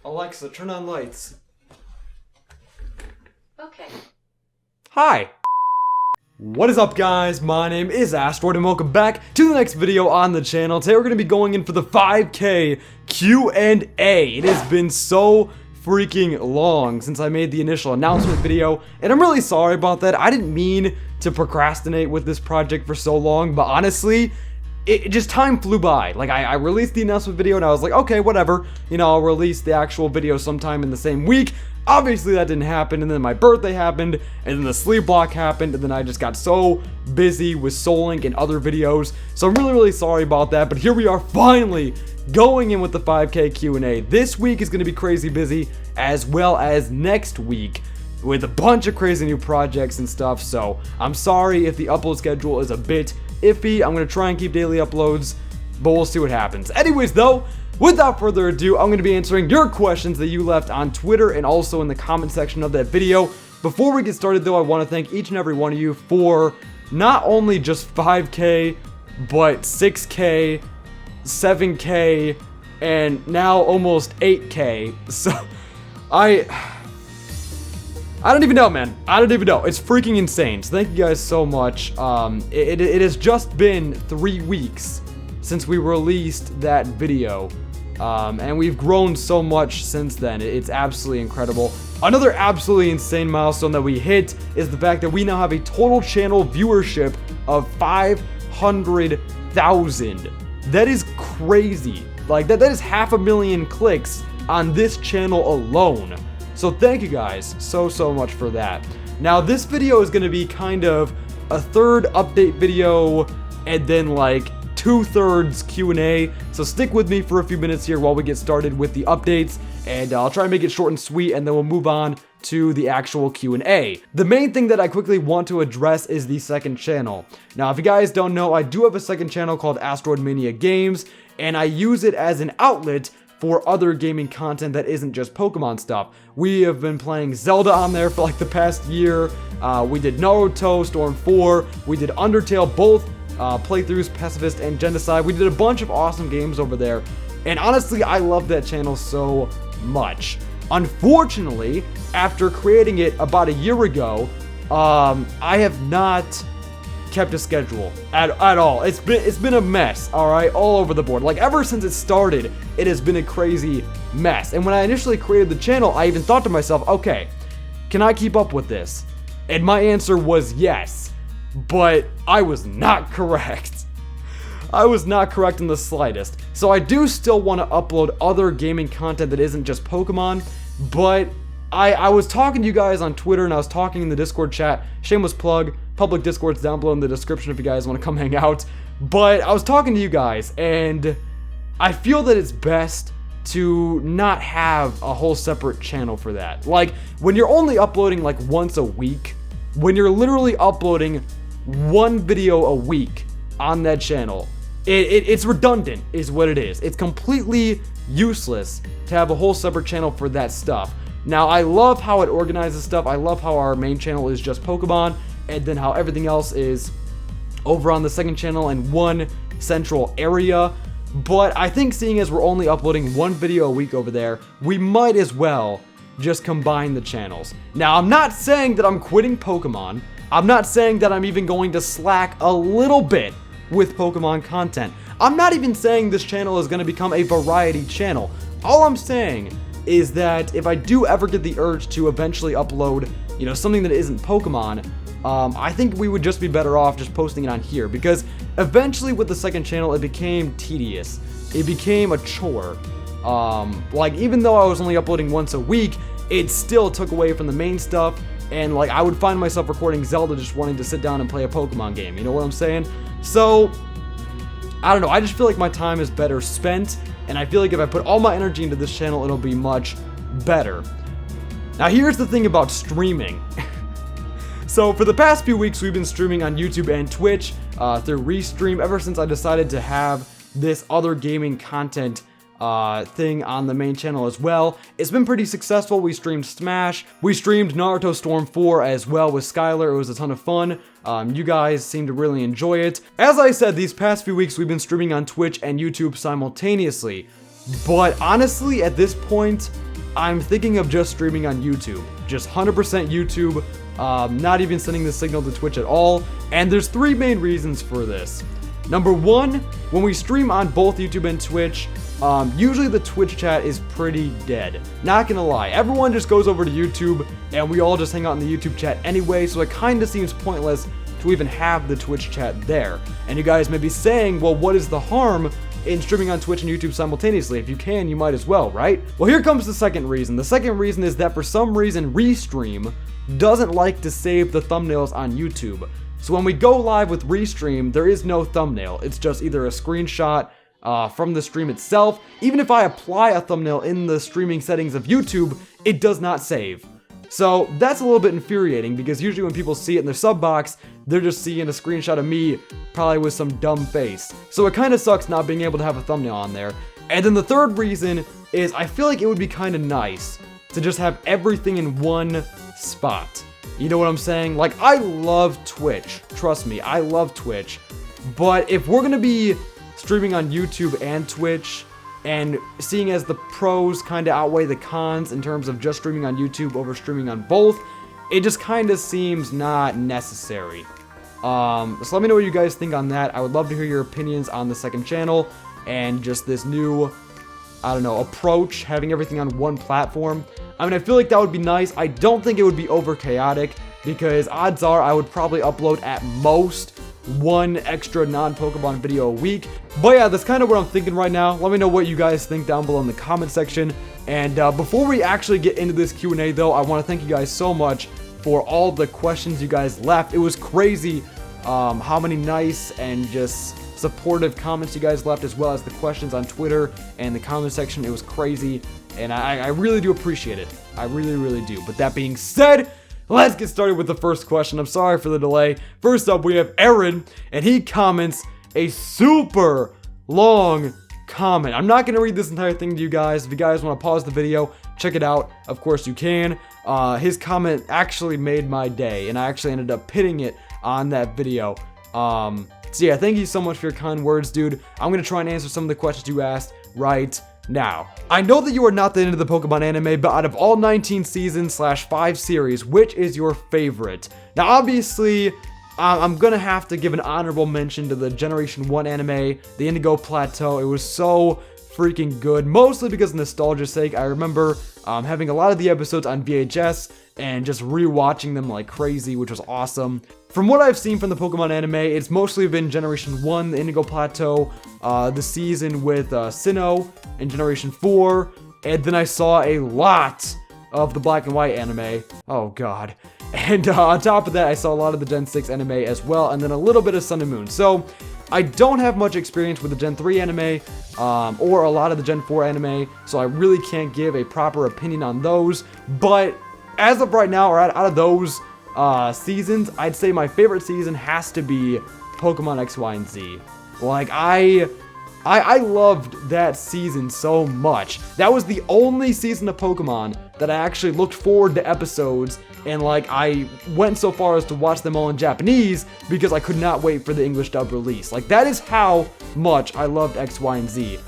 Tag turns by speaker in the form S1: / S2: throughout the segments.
S1: Alexa, turn on lights.
S2: Okay.
S1: Hi. What is up, guys? My name is Astroid and welcome back to the next video on the channel. Today we're going to be going in for the 5K Q&A. It has been so freaking long since I made the initial announcement video, and I'm really sorry about that. I didn't mean to procrastinate with this project for so long, but honestly, it just time flew by. Like, I released the announcement video and I was like, okay, whatever, you know, I'll release the actual video sometime in the same week. Obviously that didn't happen, and then my birthday happened, and then the sleep block happened, and then I just got so busy with Soul Link and other videos. So I'm really sorry about that, but here we are finally going in with the 5K Q&A. This week is going to be crazy busy, as well as next week with a bunch of crazy new projects and stuff. So I'm sorry if the upload schedule is a bit iffy. I'm going to try and keep daily uploads, but we'll see what happens. Anyways, though, without further ado, I'm going to be answering your questions that you left on Twitter and also in the comment section of that video. Before we get started, though, I want to thank each and every one of you for not only just 5K, but 6K, 7K, and now almost 8K. So, I don't even know, man. I don't even know. It's freaking insane. So thank you guys so much. It has just been 3 weeks since we released that video. And we've grown so much since then. It's absolutely incredible. Another absolutely insane milestone that we hit is the fact that we now have a total channel viewership of 500,000. That is crazy. Like, that is 500,000 clicks on this channel alone. So thank you guys so much for that. Now this video is going to be kind of a third update video and then like 2/3 Q&A. So stick with me for a few minutes here while we get started with the updates, and I'll try and make it short and sweet, and then we'll move on to the actual Q&A. The main thing that I quickly want to address is the second channel. Now, if you guys don't know, I do have a second channel called Astroid Mania Games, and I use it as an outlet for other gaming content that isn't just Pokemon stuff. We have been playing Zelda on there for like the past year. We did Naruto, Storm 4, we did Undertale, both playthroughs, Pacifist and Genocide. We did a bunch of awesome games over there, and honestly, I love that channel so much. Unfortunately, after creating it about a year ago, I have not kept a schedule at all. It's been a mess, all right, all over the board. Like, ever since it started, it has been a crazy mess. And when I initially created the channel, I even thought to myself, okay, can I keep up with this? And my answer was yes, but I was not correct. I was not correct in the slightest. So I do still want to upload other gaming content that isn't just Pokemon, but I was talking to you guys on Twitter, and I was talking in the Discord chat. Shameless plug. Public Discord's down below in the description if you guys want to come hang out. But I was talking to you guys, and I feel that it's best to not have a whole separate channel for that. Like, when you're only uploading like once a week, when you're literally uploading one video a week on that channel, it's redundant is what it is. It's completely useless to have a whole separate channel for that stuff. Now, I love how it organizes stuff. I love how our main channel is just Pokemon, and then how everything else is over on the second channel in one central area. But I think, seeing as we're only uploading one video a week over there, we might as well just combine the channels. Now, I'm not saying that I'm quitting Pokemon. I'm not saying that I'm even going to slack a little bit with Pokemon content. I'm not even saying this channel is going to become a variety channel. All I'm saying is that if I do ever get the urge to eventually upload, you know, something that isn't Pokemon, I think we would just be better off just posting it on here, because eventually with the second channel, it became tedious. It became a chore. Like, even though I was only uploading once a week, it still took away from the main stuff, and like, I would find myself recording Zelda just wanting to sit down and play a Pokemon game, you know what I'm saying? So, I don't know, I just feel like my time is better spent, and I feel like if I put all my energy into this channel, it'll be much better. Now, here's the thing about streaming. So for the past few weeks, we've been streaming on YouTube and Twitch through Restream ever since I decided to have this other gaming content thing on the main channel as well. It's been pretty successful. We streamed Smash. We streamed Naruto Storm 4 as well with Skylar. It was a ton of fun. You guys seem to really enjoy it. As I said, these past few weeks, we've been streaming on Twitch and YouTube simultaneously. But honestly, at this point, I'm thinking of just streaming on YouTube. Just 100% YouTube, not even sending the signal to Twitch at all. And there's 3 main reasons for this. Number 1, when we stream on both YouTube and Twitch, usually the Twitch chat is pretty dead. Not gonna lie, everyone just goes over to YouTube and we all just hang out in the YouTube chat anyway, so it kind of seems pointless to even have the Twitch chat there. And you guys may be saying, well, what is the harm in streaming on Twitch and YouTube simultaneously? If you can, you might as well, right? Well, here comes the second reason. The second reason is that for some reason, Restream doesn't like to save the thumbnails on YouTube. So when we go live with Restream, there is no thumbnail. It's just either a screenshot from the stream itself. Even if I apply a thumbnail in the streaming settings of YouTube, it does not save. So that's a little bit infuriating, because usually when people see it in their sub box, they're just seeing a screenshot of me, probably with some dumb face. So it kind of sucks not being able to have a thumbnail on there. And then the third reason is I feel like it would be kind of nice to just have everything in one spot. You know what I'm saying? Like, I love Twitch. Trust me, I love Twitch. But if we're gonna be streaming on YouTube and Twitch, and seeing as the pros kind of outweigh the cons in terms of just streaming on YouTube over streaming on both, it just kind of seems not necessary. So let me know what you guys think on that. I would love to hear your opinions on the second channel and just this new, I don't know, approach, having everything on one platform. I mean, I feel like that would be nice. I don't think it would be over chaotic, because odds are I would probably upload at most 1 extra non-Pokemon video a week. But yeah, that's kind of what I'm thinking right now. Let me know what you guys think down below in the comment section. And before we actually get into this Q&A though, I want to thank you guys so much for all the questions you guys left. It was crazy how many nice and just supportive comments you guys left, as well as the questions on Twitter and the comment section. It was crazy, and I really do appreciate it. I really do. But that being said, let's get started with the first question. I'm sorry for the delay. First up, we have Aaron, and he comments a super long comment. I'm not going to read this entire thing to you guys. If you guys want to pause the video, check it out. Of course you can. His comment actually made my day, and I actually ended up pitting it on that video. So yeah, thank you so much for your kind words, dude. I'm going to try and answer some of the questions you asked right now. I know that you are not that into the Pokemon anime, but out of all 19 seasons / 5 series, which is your favorite? Now, obviously, I'm gonna have to give an honorable mention to the Generation 1 anime, the Indigo Plateau. It was so freaking good, mostly because of nostalgia's sake. I remember having a lot of the episodes on VHS and just rewatching them like crazy, which was awesome. From what I've seen from the Pokemon anime, it's mostly been Generation 1, the Indigo Plateau, the season with Sinnoh, and Generation 4, and then I saw a lot of the Black and White anime. Oh god. And on top of that, I saw a lot of the Gen 6 anime as well, and then a little bit of Sun and Moon. So I don't have much experience with the Gen 3 anime, or a lot of the Gen 4 anime, so I really can't give a proper opinion on those. But as of right now, or out of those seasons, I'd say my favorite season has to be Pokemon X, Y, and Z. Like, I loved that season so much. That was the only season of Pokemon that I actually looked forward to episodes, and like, I went so far as to watch them all in Japanese because I could not wait for the English dub release. Like, that is how much I loved X, Y, and Z.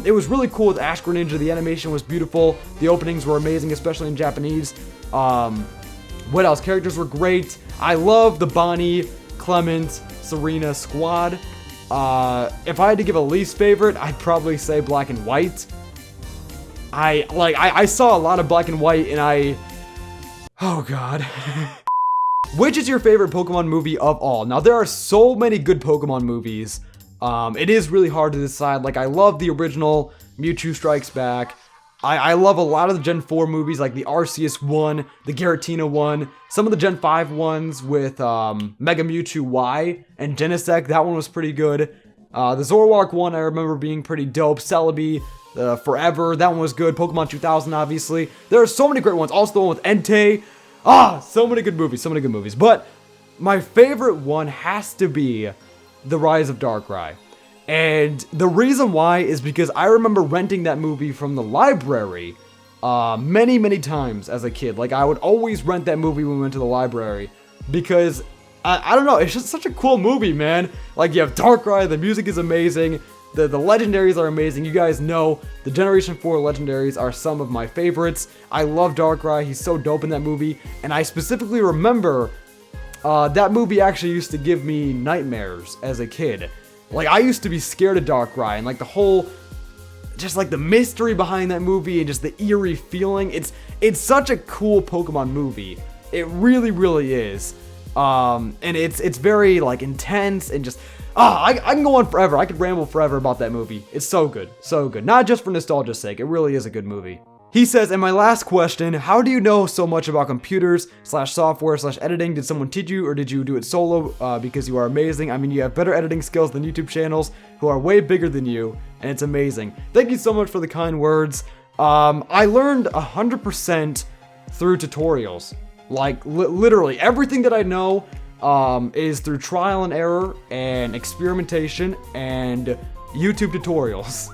S1: It was really cool with Ash Greninja. The animation was beautiful. The openings were amazing, especially in Japanese. What else? Characters were great. I love the Bonnie, Clement, Serena squad. If I had to give a least favorite, I'd probably say Black and White. I saw a lot of Black and White, and oh god. Which is your favorite Pokemon movie of all? Now, there are so many good Pokemon movies. It is really hard to decide. Like, I love the original Mewtwo Strikes Back. I love a lot of the Gen 4 movies, like the Arceus one, the Giratina one, some of the Gen 5 ones with Mega Mewtwo Y and Genesect. That one was pretty good. The Zoroark one I remember being pretty dope. Celebi, Forever, that one was good. Pokemon 2000, obviously. There are so many great ones. Also the one with Entei. So many good movies, so many good movies. But my favorite one has to be The Rise of Darkrai. And the reason why is because I remember renting that movie from the library many times as a kid. Like, I would always rent that movie when we went to the library because I don't know, it's just such a cool movie, man. Like, you have Darkrai, the music is amazing, the legendaries are amazing. You guys know the Generation 4 legendaries are some of my favorites. I love Darkrai, he's so dope in that movie, and I specifically remember that movie actually used to give me nightmares as a kid. Like, I used to be scared of Darkrai, and like the whole, just like the mystery behind that movie and just the eerie feeling. It's such a cool Pokemon movie. It really, really is. And it's very like intense and just, I can go on forever. I could ramble forever about that movie. It's so good, so good. Not just for nostalgia's sake, it really is a good movie. He says, and my last question, how do you know so much about computers / software / editing? Did someone teach you or did you do it solo? Because you are amazing. I mean, you have better editing skills than YouTube channels who are way bigger than you, and it's amazing. Thank you so much for the kind words. I learned 100% through tutorials. Like, literally, everything that I know is through trial and error and experimentation and YouTube tutorials.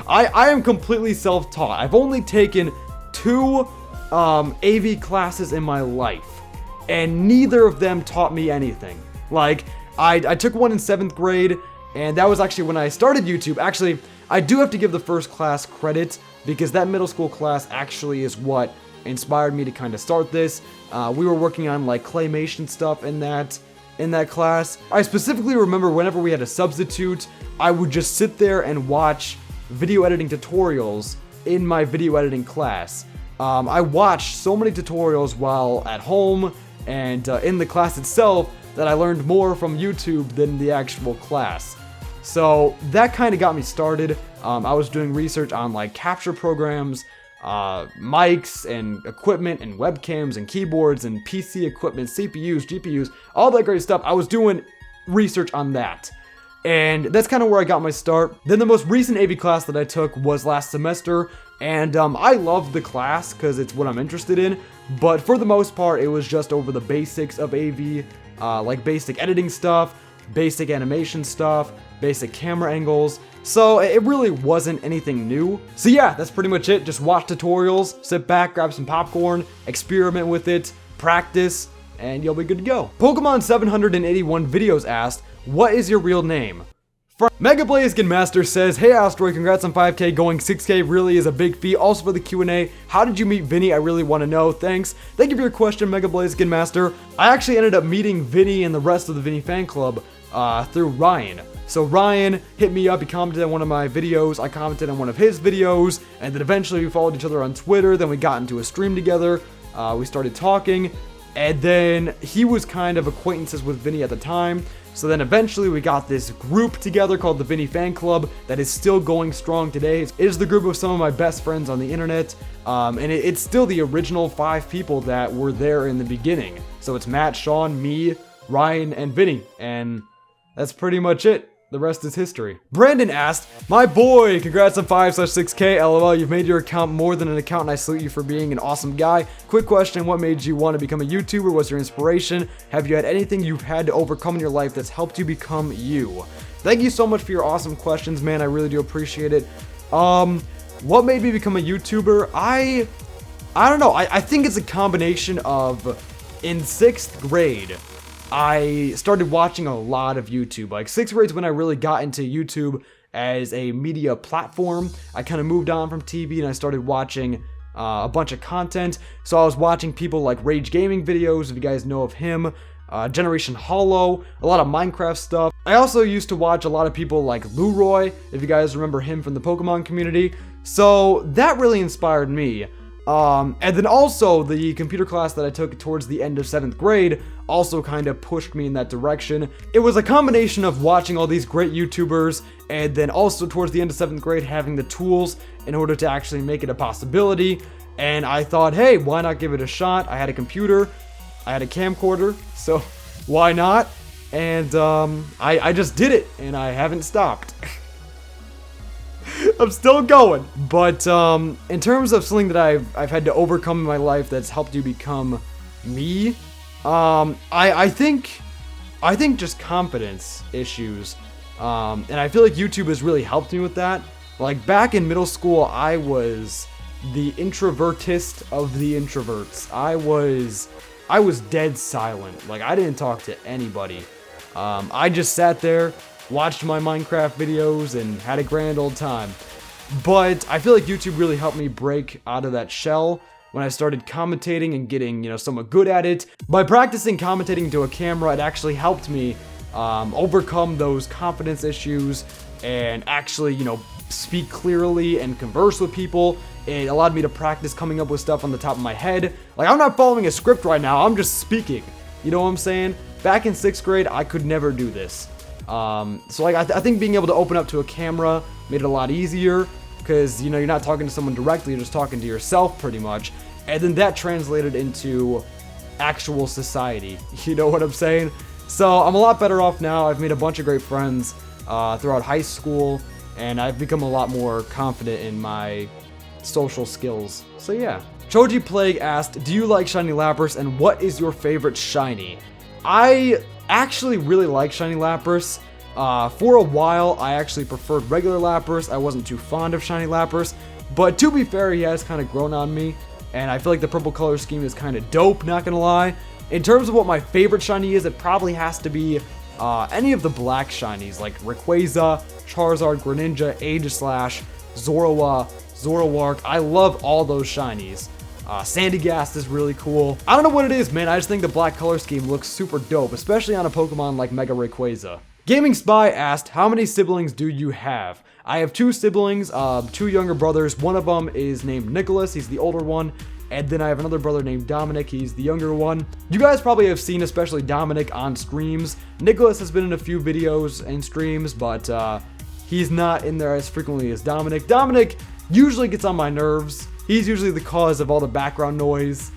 S1: I am completely self-taught. I've only taken 2 AV classes in my life, and neither of them taught me anything. Like, I took one in 7th grade, and that was actually when I started YouTube. Actually, I do have to give the first class credit, because that middle school class actually is what inspired me to kind of start this. We were working on like claymation stuff in that class. I specifically remember whenever we had a substitute, I would just sit there and watch video editing tutorials in my video editing class. I watched so many tutorials while at home and in the class itself that I learned more from YouTube than the actual class. So that kind of got me started. I was doing research on like capture programs, mics and equipment and webcams and keyboards and PC equipment, CPUs, GPUs, all that great stuff. I was doing research on that. And that's kind of where I got my start. Then the most recent AV class that I took was last semester, and I loved the class because it's what I'm interested in, but for the most part, it was just over the basics of AV, like basic editing stuff, basic animation stuff, basic camera angles, so it really wasn't anything new. So yeah, that's pretty much it. Just watch tutorials, sit back, grab some popcorn, experiment with it, practice, and you'll be good to go. Pokemon 781 videos asked, what is your real name? Mega Blaze Master says, hey Astroid, congrats on 5K, going 6K really is a big feat. Also for the Q&A, how did you meet Vinny? I really want to know. Thanks. Thank you for your question, Mega Blaze Master. I actually ended up meeting Vinny and the rest of the Vinny fan club through Ryan. So Ryan hit me up, he commented on one of my videos, I commented on one of his videos, and then eventually we followed each other on Twitter, then we got into a stream together, we started talking, and then he was kind of acquaintances with Vinny at the time. So then eventually we got this group together called the Vinny Fan Club that is still going strong today. It is the group of some of my best friends on the internet, and it's still the original 5 people that were there in the beginning. So it's Matt, Sean, me, Ryan, and Vinny, and that's pretty much it. The rest is history. Brandon asked, my boy, congrats on 5/6K, LOL, you've made your account more than an account and I salute you for being an awesome guy. Quick question, what made you want to become a YouTuber? What's your inspiration? Have you had anything you've had to overcome in your life that's helped you become you? Thank you so much for your awesome questions, man, I really do appreciate it. What made me become a YouTuber? I don't know, I think it's a combination of, in 6th grade, I started watching a lot of YouTube. Like 6th grade is when I really got into YouTube as a media platform. I kind of moved on from TV and I started watching a bunch of content. So I was watching people like Rage Gaming videos, if you guys know of him, Generation Hollow, a lot of Minecraft stuff. I also used to watch a lot of people like Leroy, if you guys remember him from the Pokemon community. So that really inspired me. And then also the computer class that I took towards the end of 7th grade also kind of pushed me in that direction. It was a combination of watching all these great YouTubers and then also towards the end of 7th grade having the tools in order to actually make it a possibility. And I thought, hey, why not give it a shot? I had a computer, I had a camcorder, so why not? And I just did it and I haven't stopped. I'm still going. But in terms of something that I've had to overcome in my life that's helped you become me, I think just confidence issues. And I feel like YouTube has really helped me with that. Like back in middle school, I was the introvertist of the introverts. I was I was dead silent. Like, I didn't talk to anybody. I just sat there, watched my Minecraft videos, and had a grand old time. But I feel like YouTube really helped me break out of that shell when I started commentating and getting, you know, somewhat good at it. By practicing commentating to a camera, it actually helped me overcome those confidence issues and actually, you know, speak clearly and converse with people. It allowed me to practice coming up with stuff on the top of my head. Like, I'm not following a script right now, I'm just speaking. You know what I'm saying? Back in 6th grade, I could never do this. So like, I think being able to open up to a camera made it a lot easier, because, you know, you're not talking to someone directly, you're just talking to yourself pretty much. And then that translated into actual society. You know what I'm saying? So I'm a lot better off now. I've made a bunch of great friends throughout high school, and I've become a lot more confident in my social skills. So yeah. Choji Plague asked, do you like Shiny Lapras, and what is your favorite Shiny? I actually really like Shiny Lapras. For a while, I actually preferred regular Lapras. I wasn't too fond of Shiny Lapras, but to be fair, he has kind of grown on me, and I feel like the purple color scheme is kind of dope, not gonna lie. In terms of what my favorite Shiny is, it probably has to be any of the black Shinies, like Rayquaza, Charizard, Greninja, Aegislash, Zorua, Zoroark. I love all those Shinies. Sandygast is really cool. I don't know what it is, man. I just think the black color scheme looks super dope, especially on a Pokemon like Mega Rayquaza. Gaming Spy asked, how many siblings do you have? I have 2 siblings, 2 younger brothers. One of them is named Nicholas, he's the older one. And then I have another brother named Dominic, he's the younger one. You guys probably have seen especially Dominic on streams. Nicholas has been in a few videos and streams, but he's not in there as frequently as Dominic. Dominic usually gets on my nerves. He's usually the cause of all the background noise.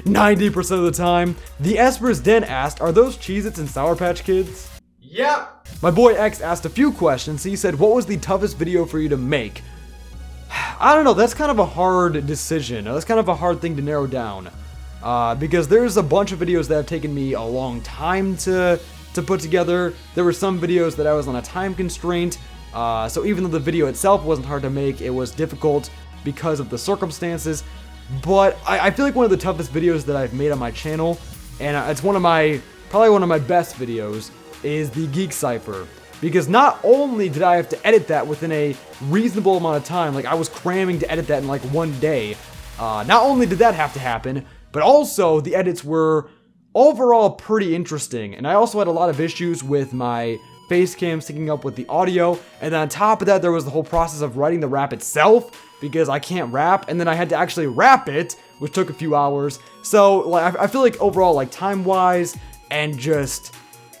S1: 90% of the time. The Esper's Den asked, are those Cheez-Its and Sour Patch Kids? Yep. My boy X asked a few questions. He said, what was the toughest video for you to make? I don't know, that's kind of a hard decision. That's kind of a hard thing to narrow down. Because there's a bunch of videos that have taken me a long time to put together. There were some videos that I was on a time constraint. So even though the video itself wasn't hard to make, it was difficult because of the circumstances. But I feel like one of the toughest videos that I've made on my channel, and it's probably one of my best videos, is the Geek Cypher. Because not only did I have to edit that within a reasonable amount of time, like I was cramming to edit that in like one day, not only did that have to happen, but also the edits were overall pretty interesting. And I also had a lot of issues with my face cam syncing up with the audio, and then on top of that there was the whole process of writing the rap itself, because I can't rap, and then I had to actually rap it, which took a few hours. So like I feel like overall, like time-wise and just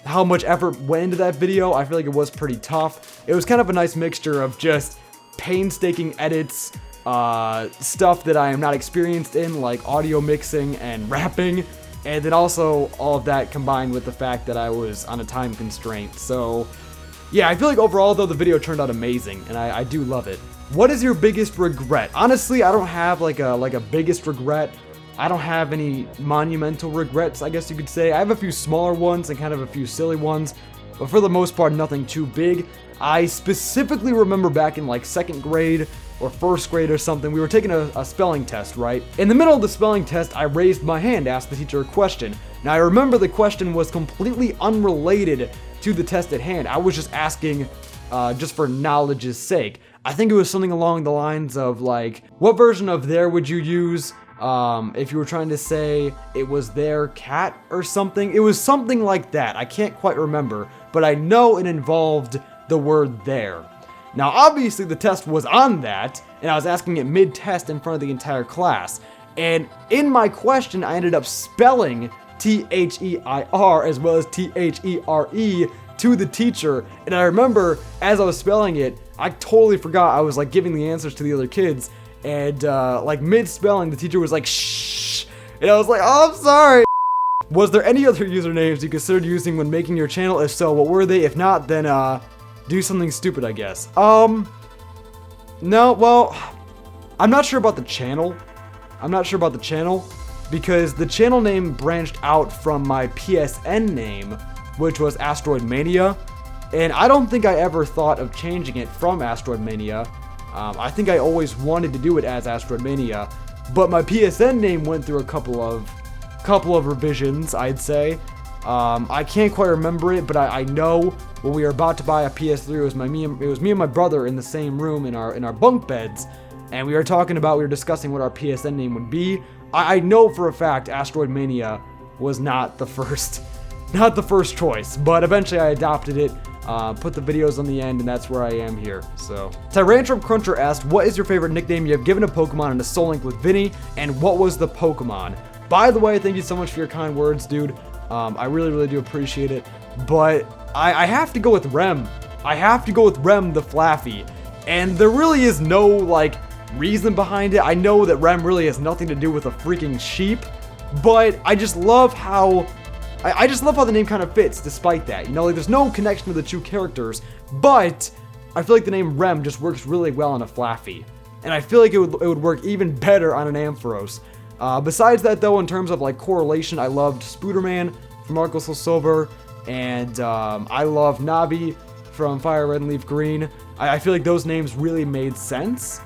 S1: how much effort went into that video, I feel like it was pretty tough. It was kind of a nice mixture of just painstaking edits, stuff that I am not experienced in, like audio mixing and rapping, and then also all of that combined with the fact that I was on a time constraint. So yeah, I feel like overall though the video turned out amazing, and I do love it. What is your biggest regret? Honestly, I don't have like a biggest regret. I don't have any monumental regrets, I guess you could say. I have a few smaller ones and kind of a few silly ones, but for the most part, nothing too big. I specifically remember back in like 2nd grade or 1st grade or something, we were taking a spelling test, right? In the middle of the spelling test, I raised my hand, asked the teacher a question. Now, I remember the question was completely unrelated to the test at hand. I was just asking just for knowledge's sake. I think it was something along the lines of like, what version of there would you use if you were trying to say it was their cat or something? It was something like that. I can't quite remember, but I know it involved the word there. Now, obviously the test was on that, and I was asking it mid-test in front of the entire class. And in my question, I ended up spelling T-H-E-I-R as well as T-H-E-R-E to the teacher. And I remember as I was spelling it, I totally forgot I was like giving the answers to the other kids. And like mid-spelling, the teacher was like, shh. And I was like, oh, I'm sorry. Was there any other usernames you considered using when making your channel? If so, what were they? If not, then do something stupid, I guess. No, well, I'm not sure about the channel. Because the channel name branched out from my PSN name, which was Astroid Mania. And I don't think I ever thought of changing it from Astroid Mania. I think I always wanted to do it as Astroid Mania, but my PSN name went through a couple of couple of revisions, I'd say. I can't quite remember it, but I know when we were about to buy a PS3, it was me and my brother in the same room in our bunk beds, and we were discussing what our PSN name would be. I know for a fact Asteroid Mania was not the first choice, but eventually I adopted it, put the videos on the end, and that's where I am here. So, Tyrantrum Cruncher asked, what is your favorite nickname you have given a Pokemon in a Soul Link with Vinny, and what was the Pokemon? By the way, thank you so much for your kind words, dude. I really, really do appreciate it, but I have to go with Rem. I have to go with Rem the Flaffy, and there really is no, like, reason behind it. I know that Rem really has nothing to do with a freaking sheep, but I just love how the name kind of fits despite that. You know, like, there's no connection to the two characters, but I feel like the name Rem just works really well on a Flaffy, and I feel like it would work even better on an Ampharos. Besides that, though, in terms of, like, correlation, I loved Spooderman from Arco Soul Silver, and I love Navi from Fire Red and Leaf Green. I feel like those names really made sense.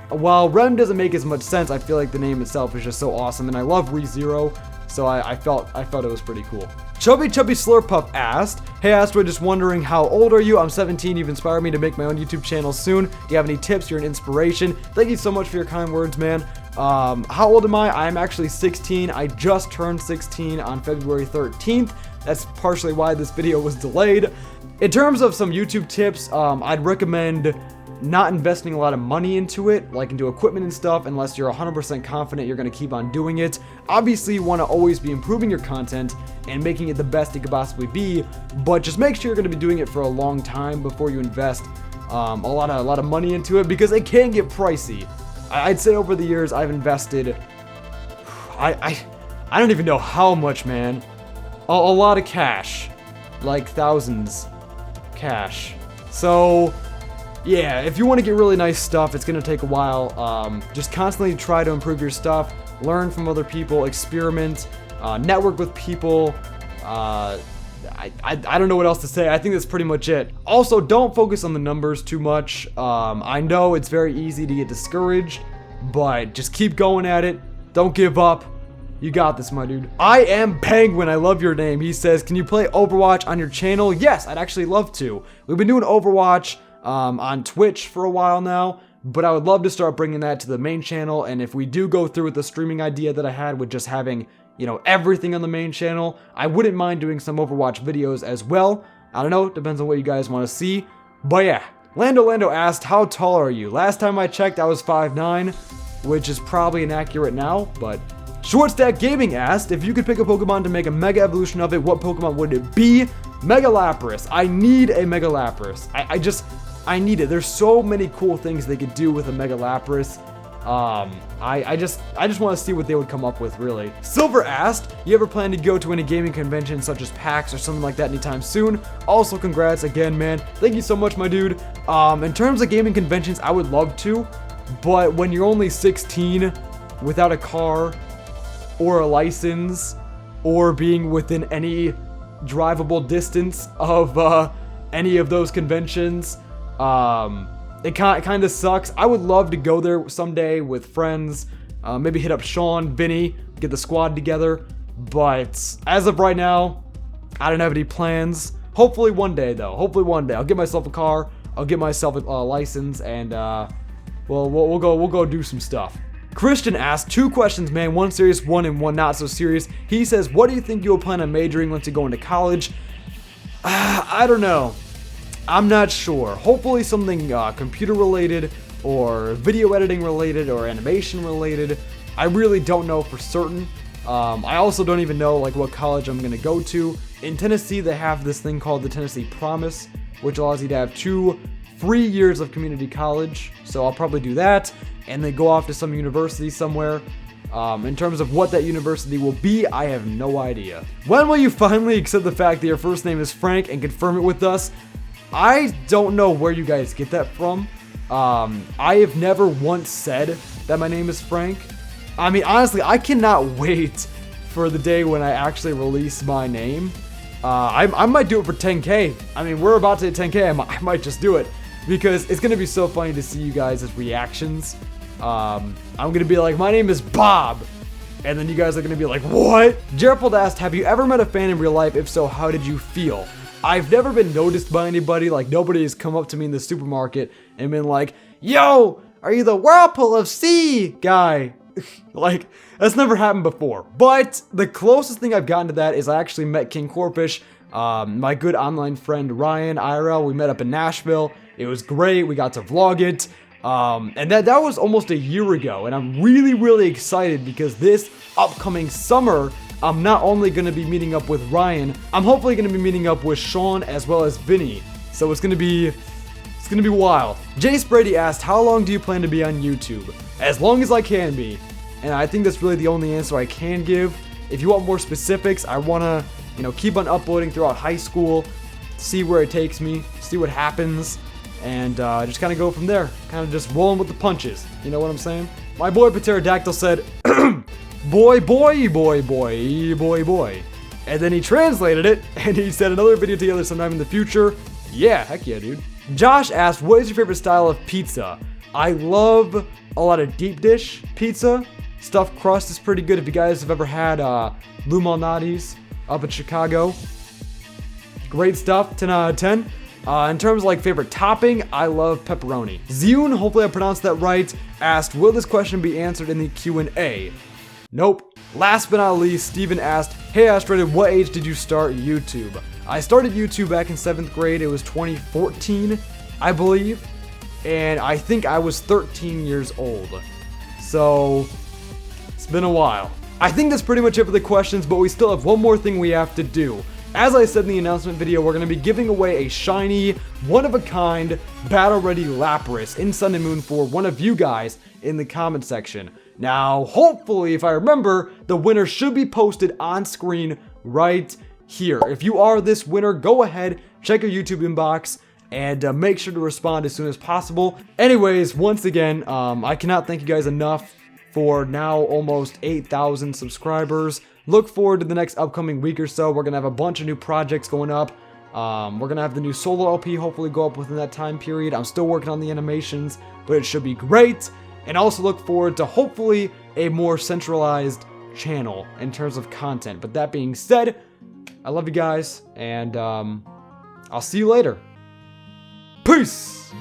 S1: While Rem doesn't make as much sense, I feel like the name itself is just so awesome, and I love ReZero, so I felt it was pretty cool. Chubby Slurpuff asked, hey Astroid, just wondering how old are you? I'm 17, you've inspired me to make my own YouTube channel soon. Do you have any tips? You're an inspiration. Thank you so much for your kind words, man. How old am I? I'm actually 16. I just turned 16 on February 13th. That's partially why this video was delayed. In terms of some YouTube tips, I'd recommend not investing a lot of money into it, like into equipment and stuff, unless you're 100% confident you're going to keep on doing it. Obviously, you want to always be improving your content and making it the best it could possibly be, but just make sure you're going to be doing it for a long time before you invest a lot of money into it, because it can get pricey. I'd say over the years I've invested, I don't even know how much, man. A lot of cash, like thousands cash. So yeah, if you want to get really nice stuff, it's going to take a while. Just constantly try to improve your stuff, learn from other people, experiment, network with people. I don't know what else to say. I think that's pretty much it. Also, don't focus on the numbers too much. I know it's very easy to get discouraged, but just keep going at it. Don't give up. You got this, my dude. I am Penguin. I love your name. He says, can you play Overwatch on your channel? Yes, I'd actually love to. We've been doing Overwatch on Twitch for a while now, but I would love to start bringing that to the main channel. And if we do go through with the streaming idea that I had with just having, you know, everything on the main channel, I wouldn't mind doing some Overwatch videos as well. I don't know, depends on what you guys want to see. But yeah, Lando asked, how tall are you? Last time I checked, I was 5'9", which is probably inaccurate now, but Shortstack Gaming asked, if you could pick a Pokemon to make a Mega Evolution of it, what Pokemon would it be? Mega Lapras. I need a Mega Lapras. I need it. There's so many cool things they could do with a Mega Lapras. I just want to see what they would come up with, really. Silver asked, you ever plan to go to any gaming conventions such as PAX or something like that anytime soon? Also, congrats again, man. Thank you so much, my dude. In terms of gaming conventions, I would love to, but when you're only 16, without a car, or a license, or being within any drivable distance of any of those conventions, it kind of sucks. I would love to go there someday with friends, maybe hit up Sean, Vinny, get the squad together, but as of right now, I don't have any plans. Hopefully one day, though. Hopefully one day. I'll get myself a car, I'll get myself a license, and we'll go do some stuff. Christian asked 2 questions, man, one serious, one not so serious. He says, what do you think you'll plan on majoring once you go into college? I don't know. I'm not sure. Hopefully something computer related, or video editing related, or animation related. I really don't know for certain. I also don't even know like what college I'm gonna go to. In Tennessee, they have this thing called the Tennessee Promise, which allows you to have 2 free years of community college. So I'll probably do that, and then go off to some university somewhere. In terms of what that university will be, I have no idea. When will you finally accept the fact that your first name is Frank and confirm it with us? I don't know where you guys get that from. I have never once said that my name is Frank. I mean, honestly, I cannot wait for the day when I actually release my name. I might do it for 10K. I mean, we're about to hit 10K. I might just do it, because it's going to be so funny to see you guys' reactions. I'm going to be like, my name is Bob. And then you guys are gonna be like, what? Gerald asked, have you ever met a fan in real life? If so, how did you feel? I've never been noticed by anybody. Like, nobody has come up to me in the supermarket and been like, yo, are you the Whirlpool of Sea guy? Like, that's never happened before. But the closest thing I've gotten to that is I actually met King Corfish, my good online friend Ryan IRL. We met up in Nashville. It was great. We got to vlog it. And that was almost a year ago. And I'm really, really excited because this upcoming summer, I'm not only going to be meeting up with Ryan, I'm hopefully going to be meeting up with Sean as well as Vinny. So it's going to be wild. Jace Brady asked, how long do you plan to be on YouTube? As long as I can be. And I think that's really the only answer I can give. If you want more specifics, I want to, keep on uploading throughout high school, see where it takes me, see what happens, and just kind of go from there. Kind of just rolling with the punches. You know what I'm saying? My boy Pterodactyl said, boy, boy, boy, boy, boy, boy. And then he translated it, and he said another video together sometime in the future. Yeah, heck yeah, dude. Josh asked, what is your favorite style of pizza? I love a lot of deep dish pizza. Stuffed crust is pretty good. If you guys have ever had Lou Malnati's up in Chicago. Great stuff, 10 out of 10. In terms of like favorite topping, I love pepperoni. Zune, hopefully I pronounced that right, asked, will this question be answered in the Q&A? Nope. Last but not least, Steven asked, hey Astroid, what age did you start YouTube? I started YouTube back in 7th grade. It was 2014, I believe. And I think I was 13 years old. So, it's been a while. I think that's pretty much it for the questions, but we still have one more thing we have to do. As I said in the announcement video, we're going to be giving away a shiny, one-of-a-kind, battle-ready Lapras in Sun and Moon for one of you guys in the comment section. Now, hopefully, if I remember, the winner should be posted on screen right here. If you are this winner, go ahead, check your YouTube inbox, and make sure to respond as soon as possible. Anyways, once again, I cannot thank you guys enough for now almost 8,000 subscribers. Look forward to the next upcoming week or so. We're going to have a bunch of new projects going up. We're going to have the new solo LP hopefully go up within that time period. I'm still working on the animations, but it should be great. And also look forward to hopefully a more centralized channel in terms of content. But that being said, I love you guys, and I'll see you later. Peace!